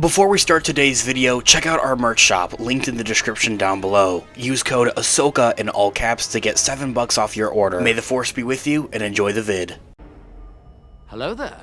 Before we start today's video, check out our merch shop, linked in the description down below. Use code Ahsoka in all caps to get $7 off your order. May the Force be with you, and enjoy the vid. Hello there.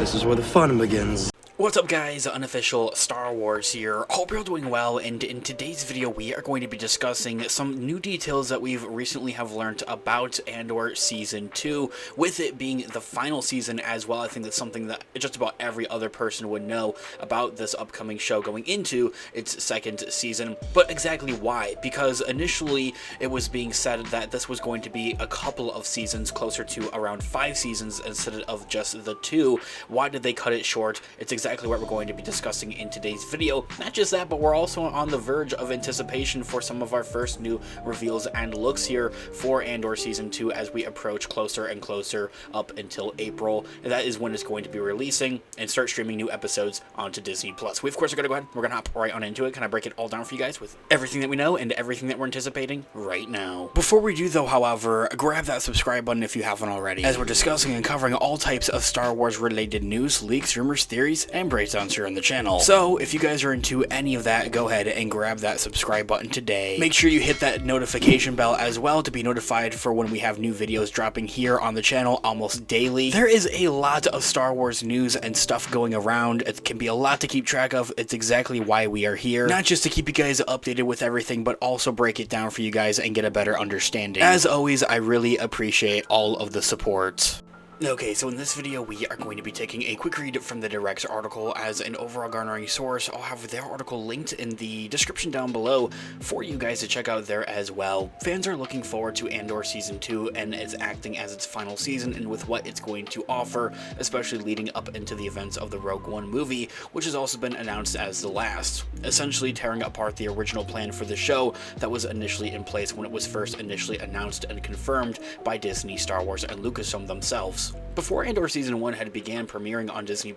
This is where the fun begins. What's up guys, Unofficial Star Wars here. Hope you're all doing well, and in today's video we are going to be discussing some new details that we've recently have learned about Andor Season 2, with it being the final season as well. I think that's something that just about every other person would know about this upcoming show going into its second season. But exactly why? Because initially it was being said that this was going to be a couple of seasons, closer to around 5 seasons instead of just the 2. Why did they cut it short? It's exactly what we're going to be discussing in today's video. Not just that, but we're also on the verge of anticipation for some of our first new reveals and looks here for Andor Season 2 as we approach closer and closer up until April. And that is when it's going to be releasing and start streaming new episodes onto Disney+. We of course are going to go ahead, we're going to hop right on into it, kind of break it all down for you guys with everything that we know and everything that we're anticipating right now. Before we do though, however, grab that subscribe button if you haven't already, as we're discussing and covering all types of Star Wars related news, leaks, rumors, theories, and breakdowns here on the channel. So if you guys are into any of that, go ahead and grab that subscribe button today. Make sure you hit that notification bell as well to be notified for when we have new videos dropping here on the channel almost daily. There is a lot of Star Wars news and stuff going around. It can be a lot to keep track of. It's exactly why we are here. Not just to keep you guys updated with everything, but also break it down for you guys and get a better understanding. As always, I really appreciate all of the support. Okay, so in this video we are going to be taking a quick read from the Direct article as an overall garnering source. I'll have their article linked in the description down below for you guys to check out there as well. Fans are looking forward to Andor Season 2 and it's acting as its final season and with what it's going to offer, especially leading up into the events of the Rogue One movie, which has also been announced as the last, essentially tearing apart the original plan for the show that was initially in place when it was first initially announced and confirmed by Disney, Star Wars, and Lucasfilm themselves. Before Andor Season 1 had began premiering on Disney+,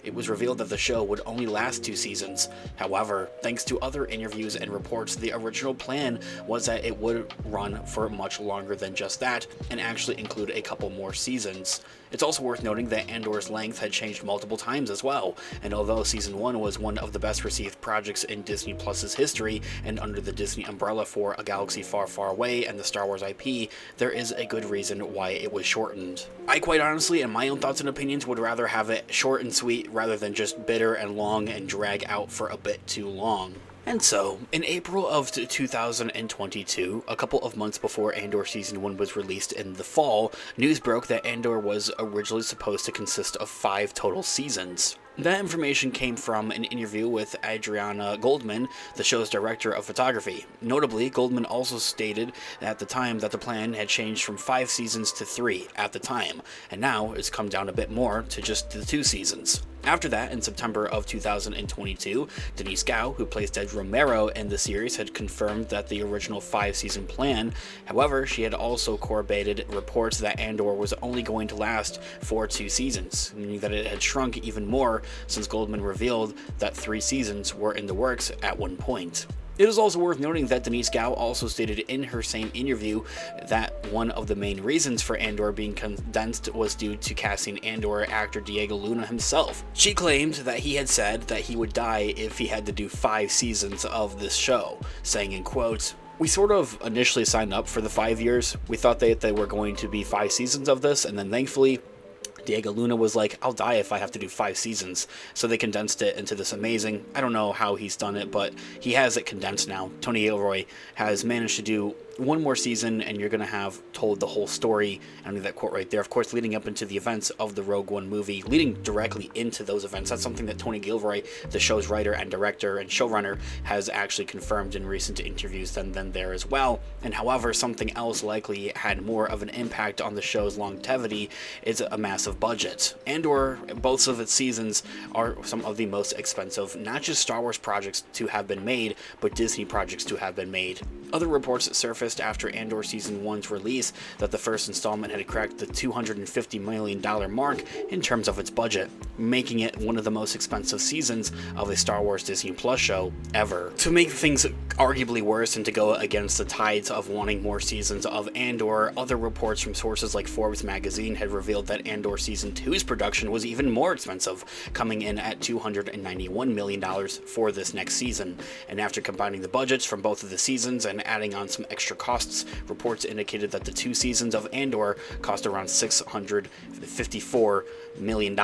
it was revealed that the show would only last 2 seasons. However, thanks to other interviews and reports, the original plan was that it would run for much longer than just that, and actually include a couple more seasons. It's also worth noting that Andor's length had changed multiple times as well, and although Season 1 was one of the best received projects in Disney Plus's history, and under the Disney umbrella for A Galaxy Far, Far Away and the Star Wars IP, there is a good reason why it was shortened. I quite honestly, in my own thoughts and opinions, would rather have it short and sweet rather than just bitter and long and drag out for a bit too long. And so, in April of 2022, a couple of months before Andor Season 1 was released in the fall, news broke that Andor was originally supposed to consist of 5 total seasons. That information came from an interview with Adriana Goldman, the show's director of photography. Notably, Goldman also stated at the time that the plan had changed from 5 seasons to 3 at the time, and now it's come down a bit more to just the 2 seasons. After that, in September of 2022, Denise Gow, who plays Dej Romero in the series, had confirmed that the original 5-season plan. However, she had also corroborated reports that Andor was only going to last for 2 seasons, meaning that it had shrunk even more since Goldman revealed that 3 seasons were in the works at one point. It is also worth noting that Denise Gow also stated in her same interview that one of the main reasons for Andor being condensed was due to Cassian Andor actor Diego Luna himself. She claimed that he had said that he would die if he had to do 5 seasons of this show, saying in quotes, "We sort of initially signed up for the 5 years. We thought that they were going to be 5 seasons of this, and then thankfully Diego Luna was like, I'll die if I have to do 5 seasons. So they condensed it into this amazing, I don't know how he's done it, but he has it condensed now. Tony Gilroy has managed to do one more season and you're going to have told the whole story. I need that quote right there. Of course, leading up into the events of the Rogue One movie, leading directly into those events. That's something that Tony Gilroy, the show's writer and director and showrunner, has actually confirmed in recent interviews then there as well. And however, something else likely had more of an impact on the show's longevity is a massive budget. Andor, both of its seasons, are some of the most expensive, not just Star Wars projects to have been made, but Disney projects to have been made. Other reports surfaced after Andor Season 1's release that the first installment had cracked the $250 million mark in terms of its budget, making it one of the most expensive seasons of a Star Wars Disney Plus show ever. To make things Arguably worse, and to go against the tides of wanting more seasons of Andor, other reports from sources like Forbes magazine had revealed that Andor Season 2's production was even more expensive, coming in at $291 million for this next season. And after combining the budgets from both of the seasons and adding on some extra costs, reports indicated that the 2 seasons of Andor cost around $654 million,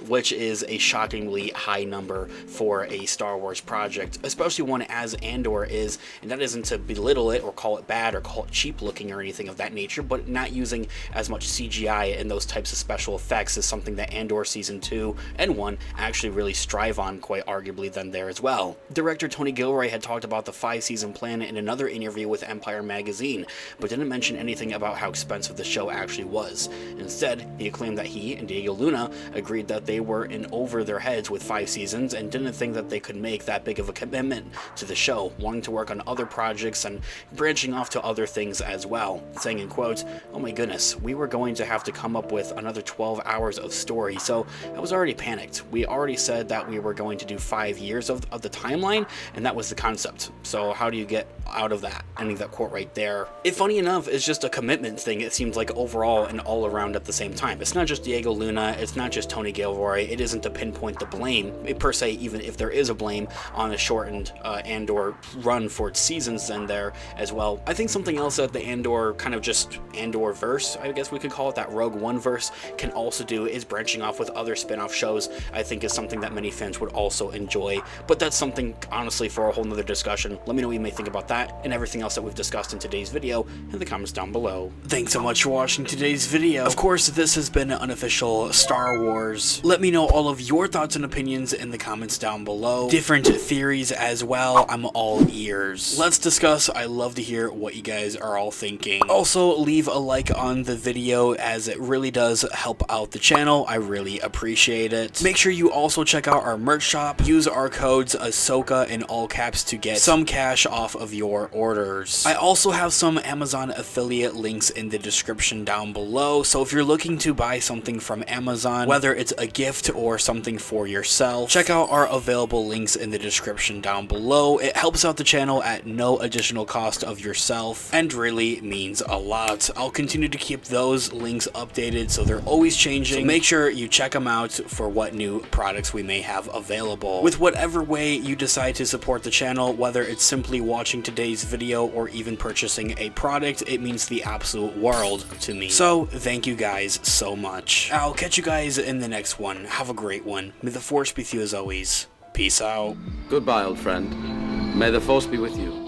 which is a shockingly high number for a Star Wars project, especially one as Andor is. And that isn't to belittle it or call it bad or call it cheap looking or anything of that nature, but not using as much CGI and those types of special effects is something that Andor Season 2 and 1 actually really strive on, quite arguably, than there as well. Director Tony Gilroy had talked about the 5-season plan in another interview with Empire magazine, but didn't mention anything about how expensive the show actually was. Instead, he claimed that he and Diego Luna agreed that they were in over their heads with 5 seasons and didn't think that they could make that big of a commitment to the show, wanting to work on other projects and branching off to other things as well, saying in quotes, "Oh my goodness, we were going to have to come up with another 12 hours of story, so I was already panicked. We already said that we were going to do 5 years of the timeline, and that was the concept. So how do you get out of that?" Ending that quote right there. It, funny enough, is just a commitment thing, it seems like, overall and all around at the same time. It's not just Diego Luna, it's not just Tony Gilroy, it isn't to pinpoint the blame, per se, even if there is a blame on a shortened Andor run for its seasons then there as well. I think something else that the Andor, kind of just Andor verse, I guess we could call it, that Rogue One verse, can also do is branching off with other spin-off shows. I think is something that many fans would also enjoy, but that's something, honestly, for a whole nother discussion. Let me know what you may think about that and everything else that we've discussed in today's video in the comments down below. Thanks so much for watching today's video. Of course, this has been an unofficial Star Wars. Let me know all of your thoughts and opinions in the comments down below. Different theories as well. I'm all ears. Let's discuss. I love to hear what you guys are all thinking. Also, leave a like on the video, as it really does help out the channel. I really appreciate it. Make sure you also check out our merch shop. Use our codes Ahsoka in all caps to get some cash off of your orders. I also have some Amazon affiliate links in the description down below, so if you're looking to buy something from Amazon, whether it's a gift or something for yourself, check out our available links in the description down below. It helps out the channel at no additional cost of yourself and really means a lot. I'll continue to keep those links updated, so they're always changing. So make sure you check them out for what new products we may have available. With whatever way you decide to support the channel, whether it's simply watching today's video or even purchasing a product, it means the absolute world to me. So thank you guys so much. I'll catch you guys in the next one. Have a great one. May the Force be with you as always. Peace out. Goodbye, old friend. May the Force be with you.